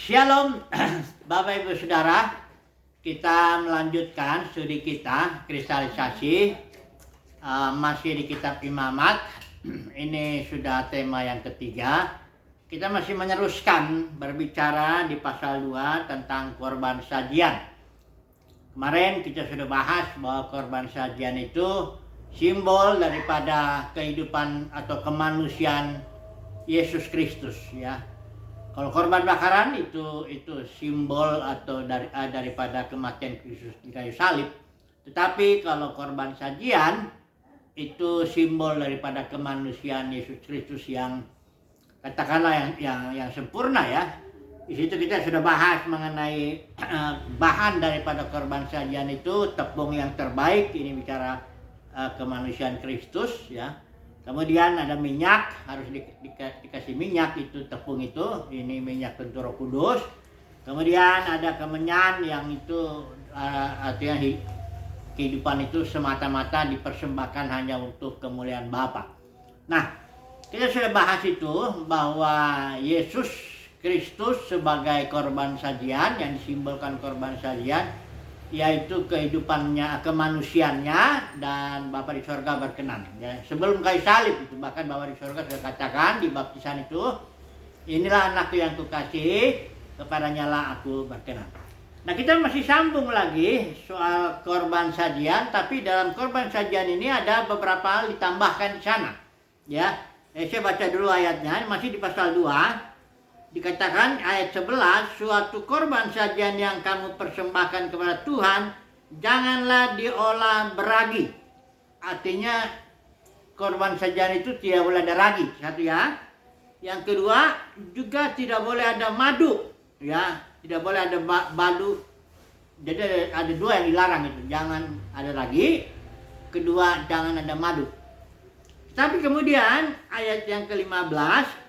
Shalom Bapak Ibu Saudara, kita melanjutkan studi kita kristalisasi masih di kitab Imamat. Ini sudah tema yang ketiga. Kita masih meneruskan berbicara di pasal 2 tentang korban sajian. Kemarin kita sudah bahas bahwa korban sajian itu simbol daripada kehidupan atau kemanusiaan Yesus Kristus, ya. Kalau korban bakaran itu simbol atau daripada kematian Kristus di kayu salib. Tetapi kalau korban sajian itu simbol daripada kemanusiaan Yesus Kristus yang katakanlah yang sempurna, ya. Di situ kita sudah bahas mengenai bahan daripada korban sajian itu tepung yang terbaik. Ini bicara kemanusiaan Kristus, ya. Kemudian ada minyak, harus dikasih minyak, itu tepung itu, ini minyak tentu Roh Kudus. Kemudian ada kemenyan yang itu artinya kehidupan itu semata-mata dipersembahkan hanya untuk kemuliaan Bapa. Nah, kita sudah bahas itu bahwa Yesus Kristus sebagai korban sajian, yang disimbolkan korban sajian, yaitu kehidupannya, kemanusiaannya, dan Bapa di sorga berkenan, ya. Sebelum kayu salib itu, bahkan Bapa di sorga sudah katakan di baptisan itu, inilah anakku yang kukasihi, kepadanya lah aku berkenan. Nah, kita masih sambung lagi soal korban sajian, tapi dalam korban sajian ini ada beberapa hal ditambahkan di sana, ya. Saya baca dulu ayatnya, masih di pasal 2. Dikatakan ayat 11, suatu korban sajian yang kamu persembahkan kepada Tuhan, janganlah diolah beragi. Artinya korban sajian itu tidak boleh ada ragi, satu, ya. Yang kedua, juga tidak boleh ada madu, ya. Tidak boleh ada madu. Jadi ada dua yang dilarang itu, jangan ada ragi. Kedua, jangan ada madu. Tapi kemudian ayat yang ke-15,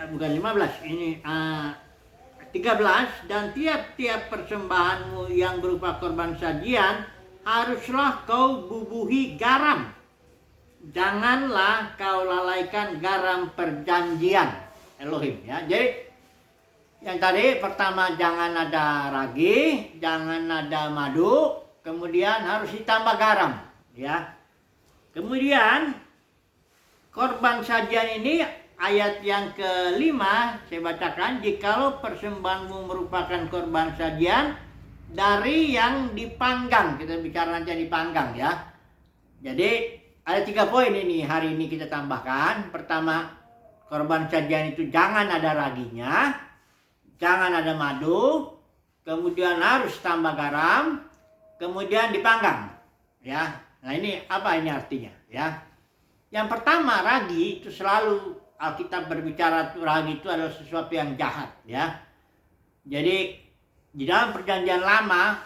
bukan 15, ini 13, dan tiap-tiap persembahanmu yang berupa korban sajian haruslah kau bubuhi garam. Janganlah kau lalaikan garam perjanjian Elohim, ya. Jadi yang tadi pertama, jangan ada ragi, jangan ada madu, kemudian harus ditambah garam, ya. Kemudian korban sajian ini ayat yang ke-5 saya bacakan, jikalau persembahanmu merupakan korban sajian dari yang dipanggang. Kita bicara nanti dipanggang, ya. Jadi ada 3 poin ini hari ini kita tambahkan. Pertama, korban sajian itu jangan ada raginya, jangan ada madu, kemudian harus tambah garam, kemudian dipanggang, ya. Nah, ini apa ini artinya, ya. Yang pertama, ragi itu selalu Alkitab berbicara ragi itu adalah sesuatu yang jahat, ya. Jadi di dalam perjanjian lama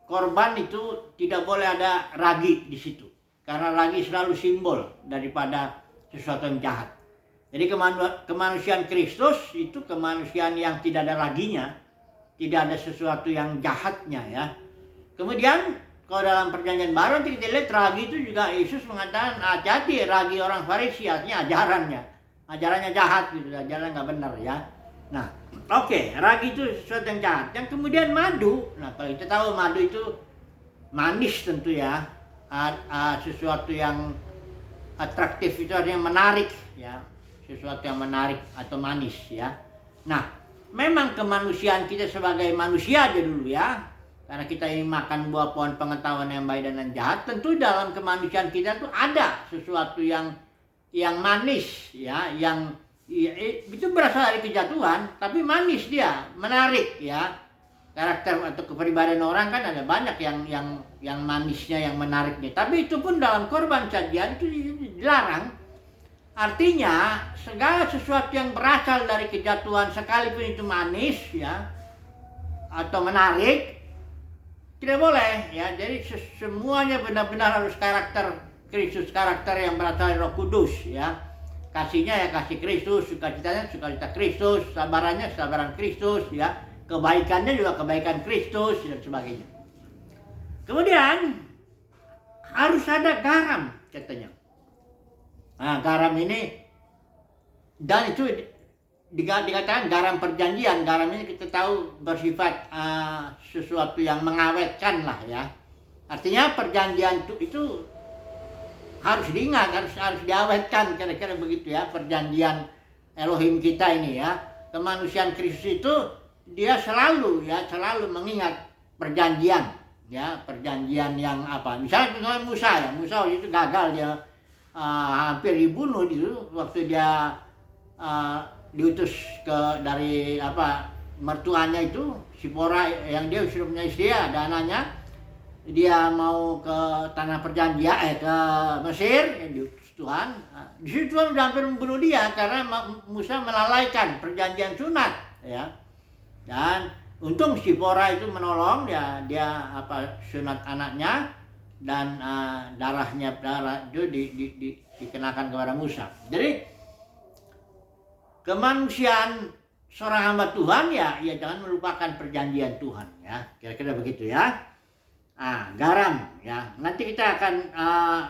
korban itu tidak boleh ada ragi di situ, karena ragi selalu simbol daripada sesuatu yang jahat. Jadi kemanusiaan Kristus itu kemanusiaan yang tidak ada raginya, tidak ada sesuatu yang jahatnya, ya. Kemudian kalau dalam perjanjian baru kita lihat ragi itu juga Yesus mengatakan hati-hati ragi orang Farisi, artinya ajarannya jahat gitu, ajaran nggak benar, ya. Nah, oke, ragi itu sesuatu yang jahat. Yang kemudian madu, nah kalau kita tahu madu itu manis tentu, ya. Sesuatu yang atraktif itu artinya menarik, ya. Sesuatu yang menarik atau manis, ya. Nah, memang kemanusiaan kita sebagai manusia aja dulu, ya. Karena kita ini makan buah pohon pengetahuan yang baik dan yang jahat, tentu dalam kemanusiaan kita tuh ada sesuatu yang manis, ya, yang itu berasal dari kejatuhan, tapi manis dia, menarik, ya. Karakter atau kepribadian orang kan ada banyak yang manisnya, yang menariknya. Tapi itu pun dalam korban sajian itu dilarang. Artinya segala sesuatu yang berasal dari kejatuhan sekalipun itu manis, ya, atau menarik, tidak boleh, ya. Jadi semuanya benar-benar harus karakter Kristus, karakter yang berasal dari Roh Kudus, ya. Kasihnya ya kasih Kristus, sukacitanya sukacita Kristus, sabarannya sabaran Kristus, ya. Kebaikannya juga kebaikan Kristus dan sebagainya. Kemudian harus ada garam, katanya. Nah, garam ini, dan itu dikatakan garam perjanjian. Garam ini kita tahu bersifat sesuatu yang mengawetkan lah ya. Artinya perjanjian itu harus diingat, harus diawetkan, kira-kira begitu ya, perjanjian Elohim kita ini ya. Kemanusiaan Kristus itu dia selalu mengingat perjanjian ya, perjanjian yang apa? Misalnya Musa waktu itu gagal, dia hampir dibunuh itu waktu dia diutus dari mertuanya itu Sipora, yang dia sudah punya istri, ada anaknya, dia mau ke tanah perjanjian ke Mesir, diutus Tuhan. Di situ Tuhan sudah hampir membunuh dia karena Musa melalaikan perjanjian sunat ya. Dan untung Sipora itu menolong ya, dia sunat anaknya, dan darah itu dikenakan kepada Musa. Jadi kemanusiaan seorang hamba Tuhan ya jangan melupakan perjanjian Tuhan ya, kira-kira begitu ya. Garam ya, nanti kita akan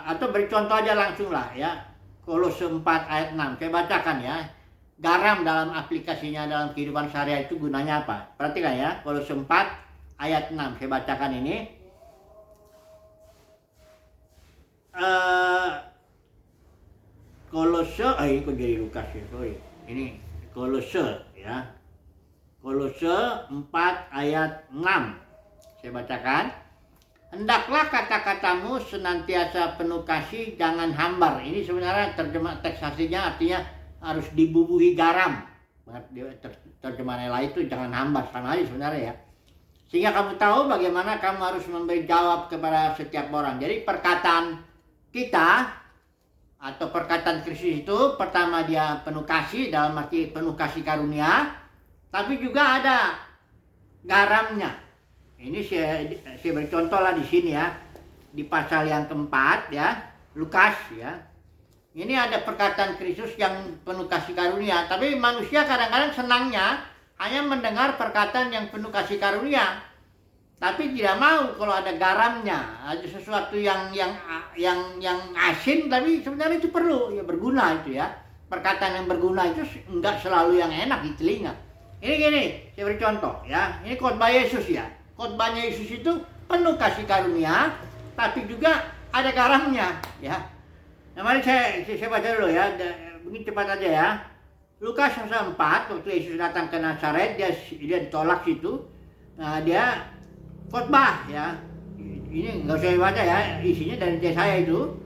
atau beri contoh aja langsung lah ya. Kolose 4 ayat 6 saya bacakan ya. Garam dalam aplikasinya dalam kehidupan sehari-hari itu gunanya apa? Perhatikan ya, Kolose 4 ayat 6 saya bacakan ini. Kolose, ini kok jadi Lukas ya, sorry. Ini Kolose ya. Kolose 4 ayat 6. Saya bacakan. Hendaklah kata-katamu senantiasa penuh kasih, jangan hambar. Ini sebenarnya terjemah teks aslinya artinya harus dibubuhi garam. Terjemahan lain itu jangan hambar, sama aja sebenarnya ya. Sehingga kamu tahu bagaimana kamu harus memberi jawab kepada setiap orang. Jadi perkataan kita atau perkataan Kristus itu pertama dia penuh kasih, dalam arti penuh kasih karunia, tapi juga ada garamnya. Ini saya bercontoh lah di sini ya, di pasal yang keempat ya, Lukas ya. Ini ada perkataan Kristus yang penuh kasih karunia, tapi manusia kadang-kadang senangnya hanya mendengar perkataan yang penuh kasih karunia, tapi tidak mau kalau ada garamnya, ada sesuatu yang asin, tapi sebenarnya itu perlu ya, berguna itu ya. Perkataan yang berguna itu enggak selalu yang enak di telinga. Ini gini, saya beri contoh ya. Ini khotbah Yesus ya. Khotbahnya Yesus itu penuh kasih karunia, tapi juga ada garamnya ya. Nah, mari saya baca dulu ya, begini cepat aja ya. Lukas pasal 4, waktu Yesus datang ke Nazaret, dia ditolak situ. Nah, dia khotbah ya. Ini nggak usah dibaca ya, isinya dari Yesaya itu.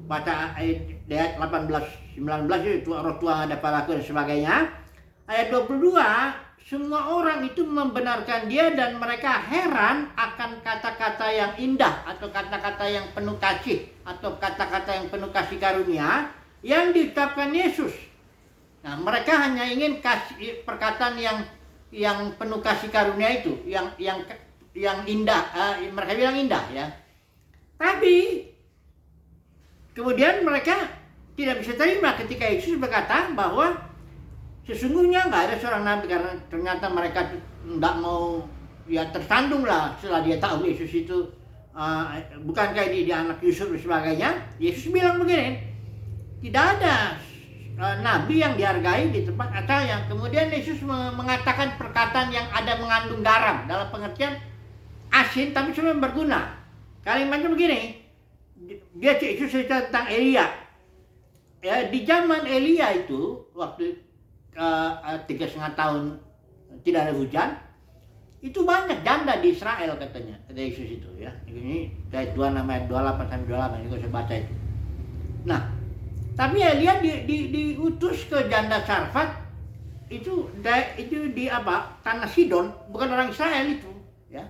Baca ayat 18, 19 itu roh Tuhan ada padaku dan sebagainya. Ayat 22, semua orang itu membenarkan dia dan mereka heran akan kata-kata yang indah atau kata-kata yang penuh kasih atau kata-kata yang penuh kasih karunia yang diucapkan Yesus. Nah, mereka hanya ingin kasih perkataan yang penuh kasih karunia itu, yang indah, mereka bilang indah ya. Tapi kemudian mereka tidak bisa terima ketika Yesus berkata bahwa sesungguhnya nggak ada seorang nabi, karena ternyata mereka nggak mau ya, tersandung lah setelah dia tahu Yesus itu bukan kayak dia anak Yusuf dan sebagainya. Yesus bilang begini, tidak ada nabi yang dihargai di tempat asal yang. Kemudian Yesus mengatakan perkataan yang ada mengandung garam dalam pengertian asin tapi sebenarnya berguna. Kalimatnya begini, dia Yesus cerita tentang Elia ya. Di zaman Elia itu waktu 3,5 tahun tidak ada hujan, itu banyak janda di Israel katanya, kata Yesus itu ya. Ini ayat 26 ayat 28 sampai 28 ini saya baca itu. Nah, tapi Elia diutus ke janda Sarfat itu di tanah Sidon, bukan orang Israel itu ya.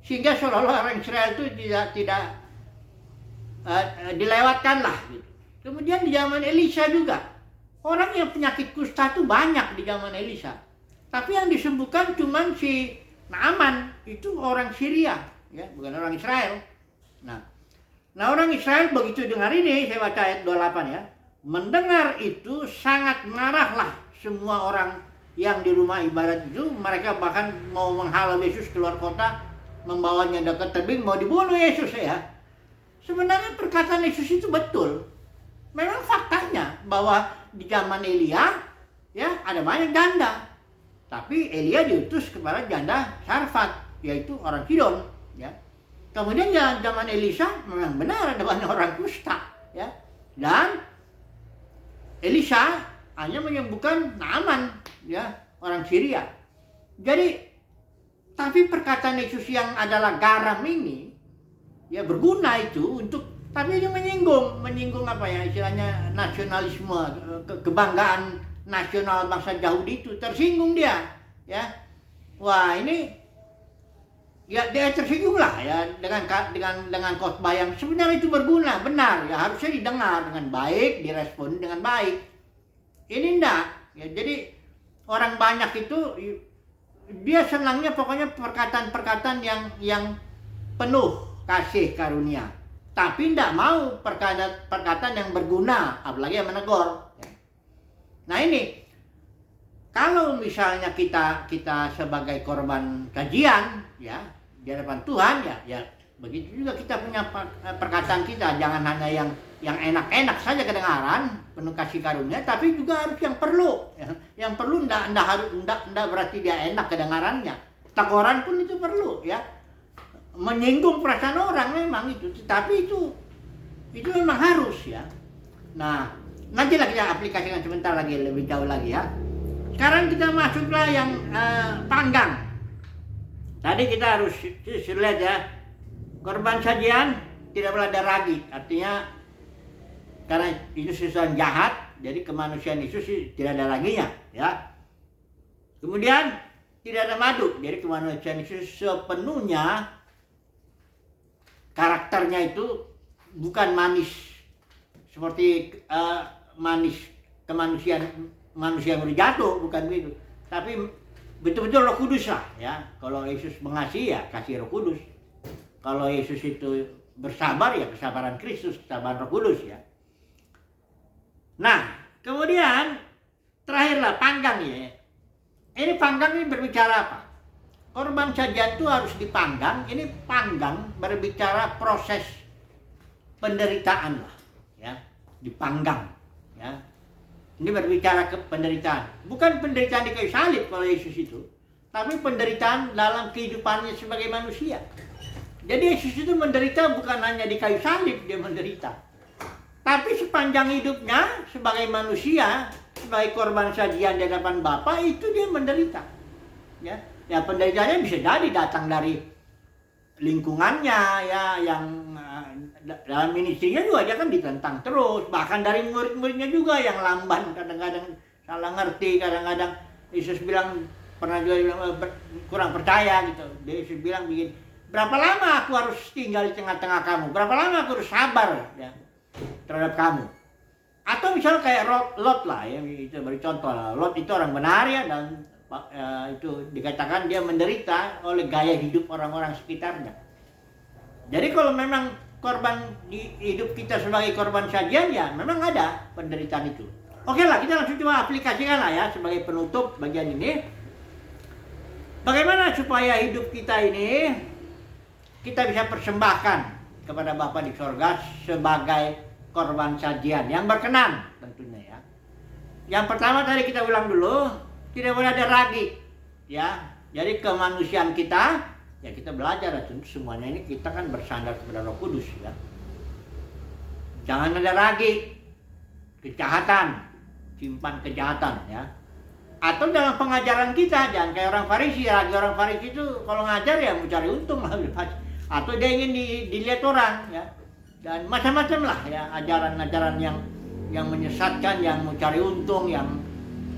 Sehingga seolah-olah orang Israel itu tidak dilewatkan lah gitu. Kemudian di zaman Elisa juga orang yang penyakit kusta itu banyak di zaman Elisa. Tapi yang disembuhkan cuma si Naaman, itu orang Syria, ya, bukan orang Israel. Nah orang Israel begitu dengar ini, saya baca ayat 28 ya. Mendengar itu sangat marahlah semua orang yang di rumah ibadat itu. Mereka bahkan mau menghalau Yesus keluar kota, membawanya dekat tebing, mau dibunuh Yesus ya. Sebenarnya perkataan Yesus itu betul. Memang faktanya bahwa di zaman Elia ya ada banyak janda. Tapi Elia diutus kepada janda Sarfat, yaitu orang Sidon, ya. Kemudian zaman Elisa memang benar ada banyak orang kusta, ya. Dan Elisa hanya menyembuhkan Naaman, ya, orang Syria. Jadi, tapi perkataan Yesus yang adalah garam ini, ya berguna itu tapi dia menyinggung apa ya istilahnya nasionalisme, kebanggaan nasional bangsa Yahudi itu tersinggung dia, ya. Wah ini, ya dia tersinggung lah ya dengan khotbah yang sebenarnya itu berguna, benar ya harusnya didengar dengan baik, direspon dengan baik. Ini enggak, ya jadi orang banyak itu dia senangnya pokoknya perkataan-perkataan yang penuh kasih karunia, tapi enggak mau perkataan yang berguna, apalagi yang menegur. Nah ini, kalau misalnya kita sebagai korban kajian, ya di hadapan Tuhan, ya begitu juga kita punya perkataan kita, jangan hanya yang enak-enak saja kedengaran, penuh kasih karunia, tapi juga harus yang perlu, ya. Yang perlu ndak berarti dia enak kedengarannya. Teguran pun itu perlu, ya. Menyinggung perasaan orang memang itu, tetapi itu memang harus, ya. Nah, nantilah kita aplikasikan sebentar lagi, lebih jauh lagi, ya. Sekarang kita masuklah yang panggang. Tadi kita harus lihat, ya, korban sajian tidak boleh ada ragi, artinya karena itu sesuatu jahat, jadi kemanusiaan Yesus tidak ada raginya, ya. Kemudian tidak ada madu, jadi kemanusiaan Yesus sepenuhnya karakternya itu bukan manis seperti manis kemanusiaan manusia yang udah jatuh, bukan begitu, tapi betul-betul Roh Kudus lah, ya. Kalau Yesus mengasihi, ya kasih Roh Kudus. Kalau Yesus itu bersabar, ya kesabaran Kristus, kesabaran Roh Kudus, ya. Nah, kemudian terakhirlah panggang, ya. Ini panggang ini berbicara apa? Korban sajian itu harus dipanggang. Ini panggang berbicara proses penderitaan lah, ya. Dipanggang, ya. Ini berbicara ke penderitaan. Bukan penderitaan di kayu salib kalau Yesus itu, tapi penderitaan dalam kehidupannya sebagai manusia. Jadi Yesus itu menderita bukan hanya di kayu salib dia menderita, tapi sepanjang hidupnya sebagai manusia, sebagai korban sajian di hadapan Bapa itu dia menderita. Ya, ya penderitaannya bisa jadi datang dari lingkungannya, ya, yang dalam ministrinya juga dia kan ditentang terus, bahkan dari murid-muridnya juga yang lamban, kadang-kadang salah ngerti, kadang-kadang Yesus bilang pernah juga kurang percaya gitu. Yesus bilang begini, berapa lama aku harus tinggal di tengah-tengah kamu, berapa lama aku harus sabar, ya, terhadap kamu. Atau misalnya kayak Lot lah, ya, itu beri contoh lah. Lot itu orang benar, ya, dan itu dikatakan dia menderita oleh gaya hidup orang-orang sekitarnya. Jadi kalau memang korban di hidup kita sebagai korban sajian, ya memang ada penderitaan itu. Oke lah, kita langsung coba aplikasikan lah, ya, sebagai penutup bagian ini. Bagaimana supaya hidup kita ini kita bisa persembahkan kepada Bapa di sorga sebagai korban sajian yang berkenan tentunya, ya. Yang pertama tadi kita ulang dulu, tidak boleh ada ragi, ya. Jadi kemanusiaan kita, ya kita belajar, tentu semuanya ini kita kan bersandar kepada Roh Kudus, ya. Jangan ada ragi, kejahatan, simpan kejahatan, ya. Atau dalam pengajaran kita jangan kayak orang Farisi, ragi orang Farisi itu kalau ngajar ya mau cari untung lah, atau dia ingin dilihat orang, ya. Dan macam-macam lah, ya, ajaran-ajaran yang menyesatkan, yang mau cari untung, yang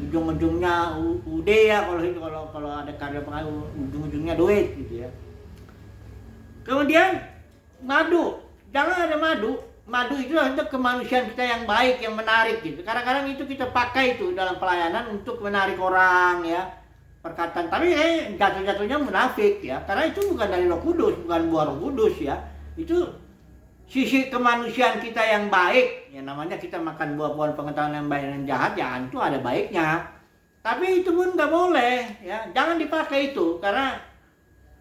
ujung-ujungnya ya, kalau ada karya pengaruh ujung-ujungnya duit gitu, ya. Kemudian madu, jangan ada madu. Madu itu untuk kemanusiaan kita yang baik, yang menarik gitu. Kadang-kadang itu kita pakai itu dalam pelayanan untuk menarik orang, ya, perkataan. Tapi jatuh-jatuhnya munafik, ya, karena itu bukan dari Roh Kudus, bukan buah Roh Kudus, ya. Itu sisi kemanusiaan kita yang baik, ya, namanya kita makan buah-buahan pengetahuan yang baik dan jahat, ya, itu ada baiknya. Tapi itu pun nggak boleh, ya, jangan dipakai itu, karena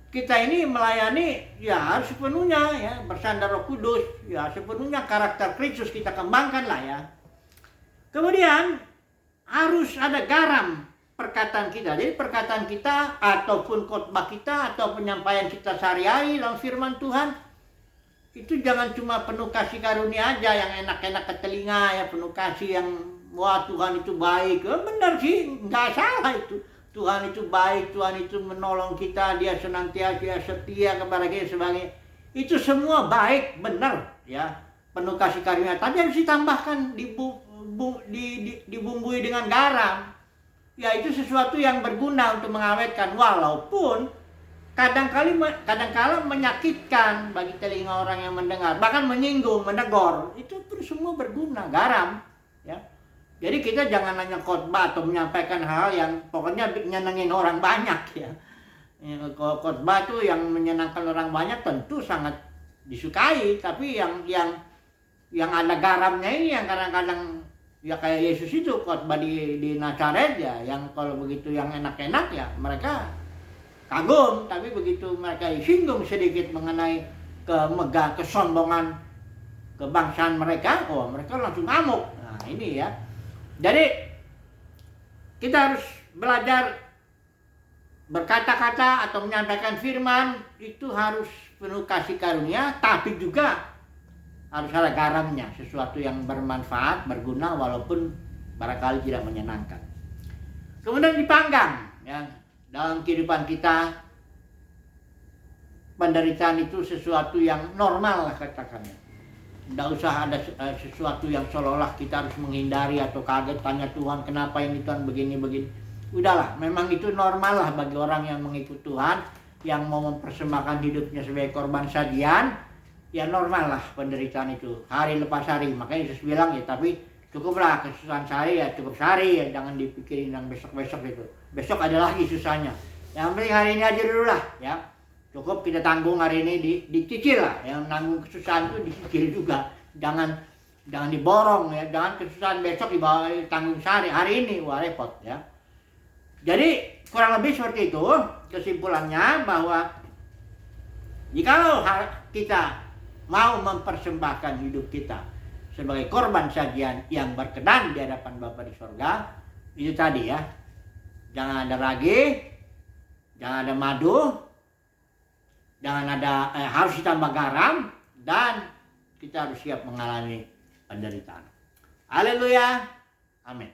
kita ini melayani, ya, harus sepenuhnya, ya, bersandar Roh Kudus, ya, sepenuhnya karakter Kristus kita kembangkan lah, ya. Kemudian harus ada garam perkataan kita. Jadi perkataan kita ataupun khotbah kita atau penyampaian kita sehari-hari dalam firman Tuhan itu jangan cuma penuh kasih karunia aja yang enak-enak ke telinga, ya penuh kasih yang wah Tuhan itu baik. Benar sih, nggak salah itu. Tuhan itu baik, Tuhan itu menolong kita, Dia senantiasa, Dia setia kepada kita sebagai itu semua baik, benar, ya penuh kasih karunia. Tapi harus ditambahkan dibumbui dengan garam. Ya itu sesuatu yang berguna untuk mengawetkan, walaupun kadang-kala menyakitkan bagi telinga orang yang mendengar, bahkan menyinggung, menegur. Itu pun semua berguna, garam, ya. Jadi kita jangan hanya khotbah atau menyampaikan hal yang pokoknya nyenengin orang banyak, ya. Khotbah itu yang menyenangkan orang banyak tentu sangat disukai, tapi yang ada garamnya ini yang kadang-kadang ya kayak Yesus itu khotbah di Nazaret, ya, yang kalau begitu yang enak-enak ya mereka kagum, tapi begitu mereka disinggung sedikit mengenai kemegah, kesombongan kebangsaan mereka, oh mereka langsung ngamuk. Nah ini ya. Jadi kita harus belajar berkata-kata atau menyampaikan firman itu harus penuh kasih karunia, tapi juga harus ada garamnya, sesuatu yang bermanfaat, berguna walaupun barangkali tidak menyenangkan. Kemudian dipanggang, ya. Dalam kehidupan kita penderitaan itu sesuatu yang normal lah katakannya. Tidak usah ada sesuatu yang seolah-olah kita harus menghindari atau kaget tanya Tuhan kenapa ini Tuhan begini-begini. Udahlah, memang itu normal lah bagi orang yang mengikut Tuhan, yang mau mempersembahkan hidupnya sebagai korban sajian. Ya normal lah penderitaan itu, hari lepas hari. Makanya Yesus bilang ya tapi cukuplah kesusahan sehari ya cukup sehari, ya jangan dipikirin yang besok-besok itu. Besok ada lagi susahnya. Yang penting hari ini aja dulu lah, ya. Cukup kita tanggung hari ini, dicicil lah. Yang nanggung kesusahan itu dicicil juga. Jangan diborong, ya. Jangan kesusahan besok dibawa tanggung sehari. Hari ini wah repot, ya. Jadi kurang lebih seperti itu kesimpulannya, bahwa jikalau kita mau mempersembahkan hidup kita sebagai korban sajian yang berkenan di hadapan Bapa di sorga, itu tadi ya, jangan ada ragi, jangan ada madu, jangan ada harus ditambah garam, dan kita harus siap mengalami penderitaan. Haleluya, amin.